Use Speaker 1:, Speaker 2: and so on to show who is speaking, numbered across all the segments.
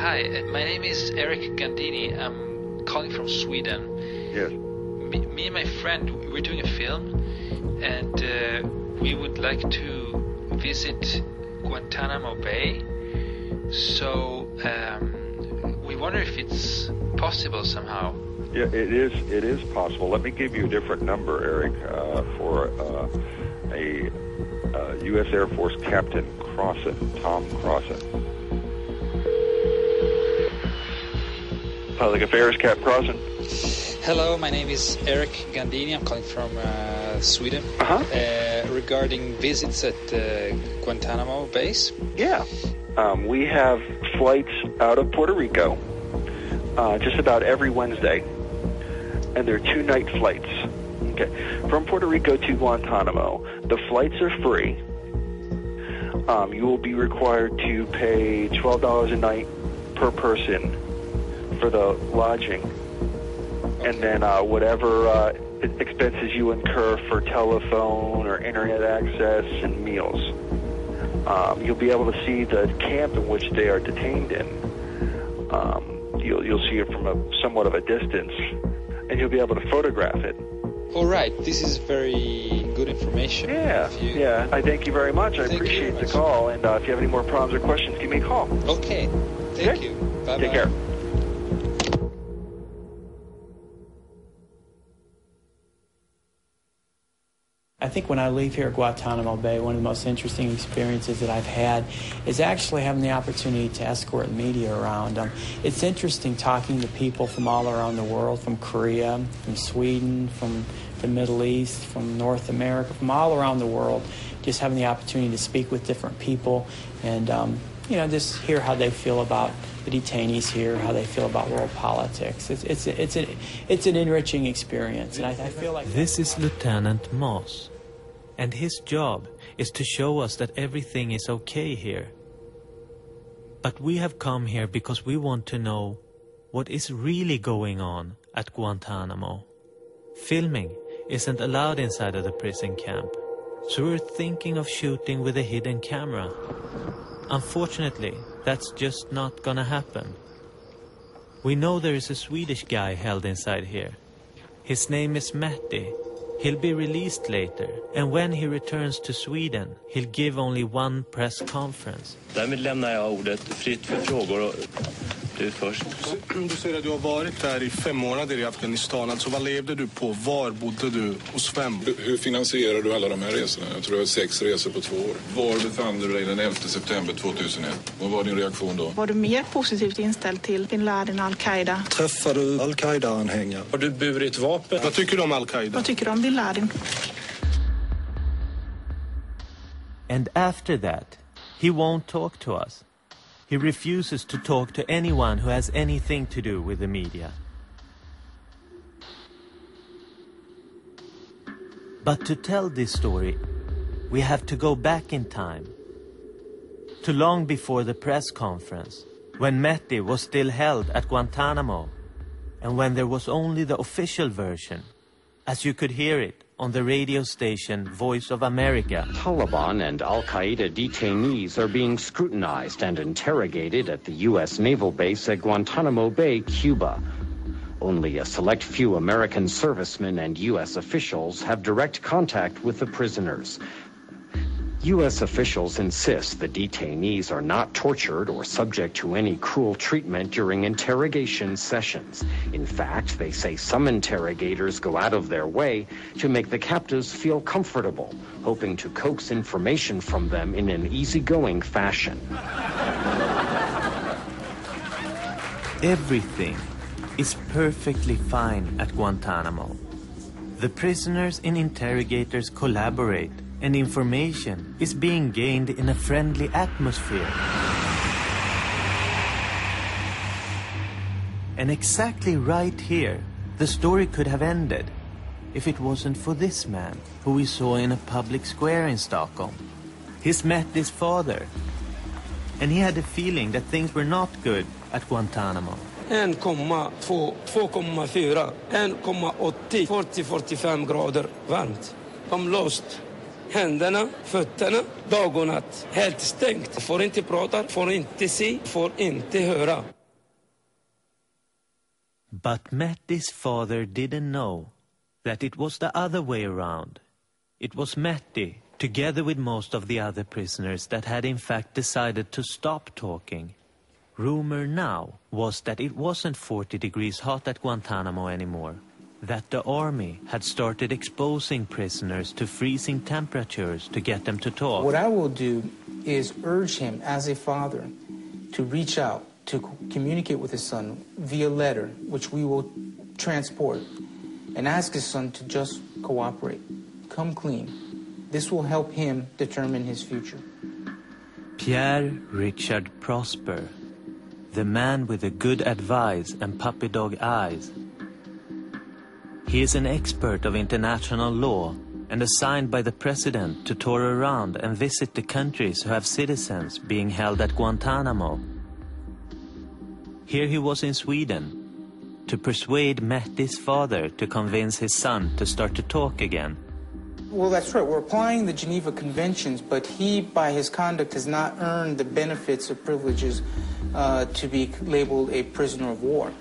Speaker 1: Hi, my name is Eric Gandini. I'm calling from Sweden.
Speaker 2: Yes.
Speaker 1: Me and my friend, we're doing a film, and we would like to visit Guantanamo Bay. So we wonder if it's possible somehow.
Speaker 2: Yeah, it is possible. Let me give you a different number, Eric, for a U.S. Air Force Captain Crossan, Tom Crossan. Public Affairs, Cap Crossan.
Speaker 1: Hello, my name is Eric Gandini. I'm calling from Sweden. Regarding visits at Guantanamo base.
Speaker 2: Yeah. We have flights out of Puerto Rico just about every Wednesday. And they're 2-night flights. Okay. From Puerto Rico to Guantanamo, the flights are free. You will be required to pay $12 a night per person for the lodging. Okay. And then whatever expenses you incur for telephone or internet access and meals. You'll be able to see the camp in which they are detained in. You'll see it from somewhat of a distance, and you'll be able to photograph it.
Speaker 1: All right, this is very good information.
Speaker 2: Yeah. I thank you very much. I appreciate the call, and if you have any more problems or questions, give me a call.
Speaker 1: Okay, thank you. Bye-bye.
Speaker 2: Take care.
Speaker 3: I think when I leave here at Guantanamo Bay, one of the most interesting experiences that I've had is actually having the opportunity to escort media around. It's interesting talking to people from all around the world, from Korea, from Sweden, from the Middle East, from North America, from all around the world, just having the opportunity to speak with different people and, just hear how they feel about the detainees here, how they feel about world politics. It's an enriching experience, and I feel like...
Speaker 4: This is Lieutenant Moss, and his job is to show us that everything is okay here. But we have come here because we want to know what is really going on at Guantanamo. Filming isn't allowed inside of the prison camp, so we're thinking of shooting with a hidden camera. Unfortunately, that's just not gonna happen. We know there is a Swedish guy held inside here. His name is Matti. He'll be released later, and when he returns to Sweden, he'll give only one press conference.
Speaker 5: Därmed lämnar jag ordet fritt för frågor. Du först.
Speaker 6: Du säger att du har varit där i 5 månader i Afghanistan. Alltså vad levde du på? Var bodde du? Hos vem?
Speaker 7: Hur finansierar du alla de här resorna? Jag tror det var 6 resor på 2 år. Var befann du dig den 11 september 2001? Vad var din reaktion då?
Speaker 8: Var du mer positivt inställd till bin Laden och Al-Qaida?
Speaker 6: Träffar du Al-Qaida-anhängare? Har du burit vapen? Vad tycker du om Al-Qaida?
Speaker 8: Vad tycker du om bin Laden?
Speaker 4: And after that, he won't talk to us. He refuses to talk to anyone who has anything to do with the media. But to tell this story, we have to go back in time, to long before the press conference, when Matti was still held at Guantanamo, and when there was only the official version, as you could hear it on the radio station Voice of America.
Speaker 9: Taliban and Al-Qaeda detainees are being scrutinized and interrogated at the U.S. naval base at Guantanamo Bay, Cuba. Only a select few American servicemen and U.S. officials have direct contact with the prisoners. U.S. officials insist the detainees are not tortured or subject to any cruel treatment during interrogation sessions. In fact, they say some interrogators go out of their way to make the captives feel comfortable, hoping to coax information from them in an easygoing fashion.
Speaker 4: Everything is perfectly fine at Guantanamo. The prisoners and interrogators collaborate, and information is being gained in a friendly atmosphere. And exactly right here, the story could have ended if it wasn't for this man who we saw in a public square in Stockholm. He's met his father, and he had a feeling that things were not good at Guantanamo.
Speaker 10: 1,2, 2,4, 1,80, 40-45 grader varmt. I'm lost. Händerna, fötterna, dag och natt. Helt stängt. Får inte prata, får inte se, får inte höra.
Speaker 4: But Metti's father didn't know that it was the other way around. It was Metti, together with most of the other prisoners, that had in fact decided to stop talking. Rumor now was that it wasn't 40 degrees hot at Guantanamo anymore, that the army had started exposing prisoners to freezing temperatures to get them to talk.
Speaker 11: What I will do is urge him as a father to reach out, to communicate with his son via letter, which we will transport, and ask his son to just cooperate, come clean. This will help him determine his future.
Speaker 4: Pierre Richard Prosper, the man with the good advice and puppy dog eyes. He is an expert of international law and assigned by the president to tour around and visit the countries who have citizens being held at Guantanamo. Here he was in Sweden to persuade Metti's father to convince his son to start to talk again.
Speaker 11: Well, that's right. We're applying the Geneva Conventions, but he, by his conduct, has not earned the benefits or privileges to be labeled a prisoner of war.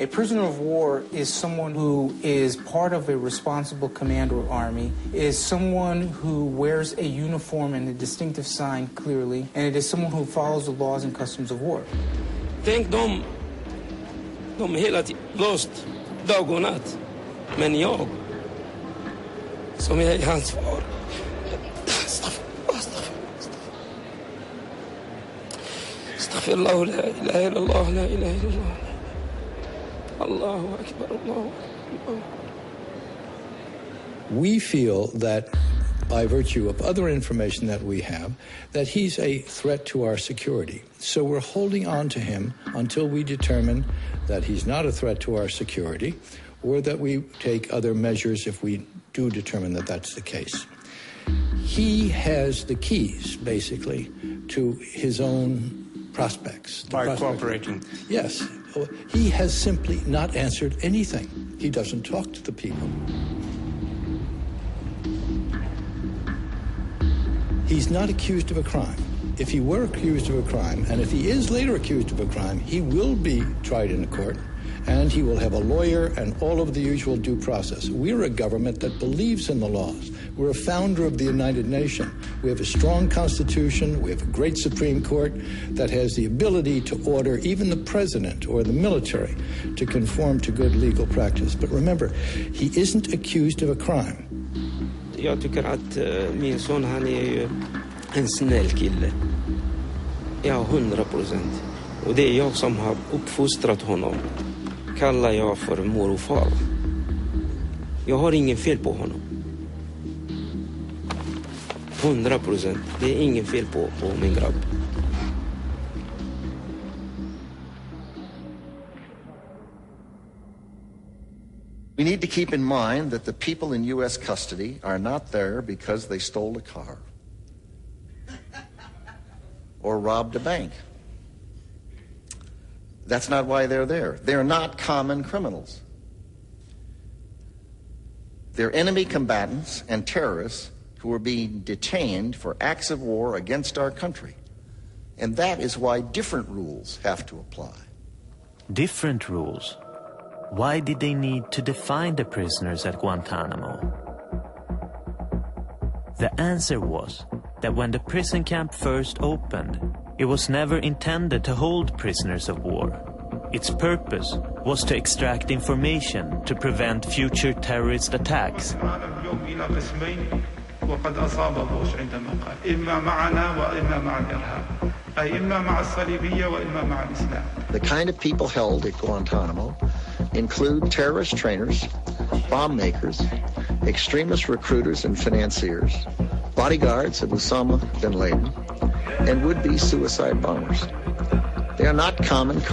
Speaker 11: A prisoner of war is someone who is part of a responsible command or army, is someone who wears a uniform and a distinctive sign clearly, and it is someone who follows the laws and customs of war.
Speaker 10: Tänk de hela tiden låst dag och natt. Men jag, som är hans far. Astaghfirullah, la ilaha illallah, la ilaha illallah. Allahu Akbar, Allahu Akbar.
Speaker 12: We feel that by virtue of other information that we have, that he's a threat to our security. So we're holding on to him until we determine that he's not a threat to our security, or that we take other measures if we do determine that that's the case. He has the keys, basically, to his own prospects.
Speaker 11: By cooperating.
Speaker 12: Yes. He has simply not answered anything. He doesn't talk to the people. He's not accused of a crime. If he were accused of a crime, and if he is later accused of a crime, he will be tried in a court, and he will have a lawyer and all of the usual due process. We're a government that believes in the laws. We're a founder of the United Nations. We have a strong constitution. We have a great Supreme Court that has the ability to order even the president or the military to conform to good legal practice. But remember, he isn't accused of a crime.
Speaker 10: Jag tycker att min son, han är ju en snäll kille. Ja, 100%. Och det är jag som har uppfostrat honom. Kallar jag för mor och far. Jag har ingen fel på honom. 100%. Det är ingen fel på min grabb.
Speaker 13: We need to keep in mind that the people in U.S. custody are not there because they stole a car or robbed a bank. That's not why they're there. They're not common criminals. They're enemy combatants and terrorists who are being detained for acts of war against our country. And that is why different rules have to apply.
Speaker 4: Different rules? Why did they need to define the prisoners at Guantanamo? The answer was that when the prison camp first opened, it was never intended to hold prisoners of war. Its purpose was to extract information to prevent future terrorist attacks.
Speaker 14: وقد أصاب بوش عندما قال إما معنا وإما مع الإرهاب أي إما مع الصليبية وإما مع الإسلام.
Speaker 13: The kind of people held at Guantanamo include terrorist trainers, bomb makers, extremist recruiters and financiers, bodyguards of Osama bin Laden, and would-be suicide bombers. They are not common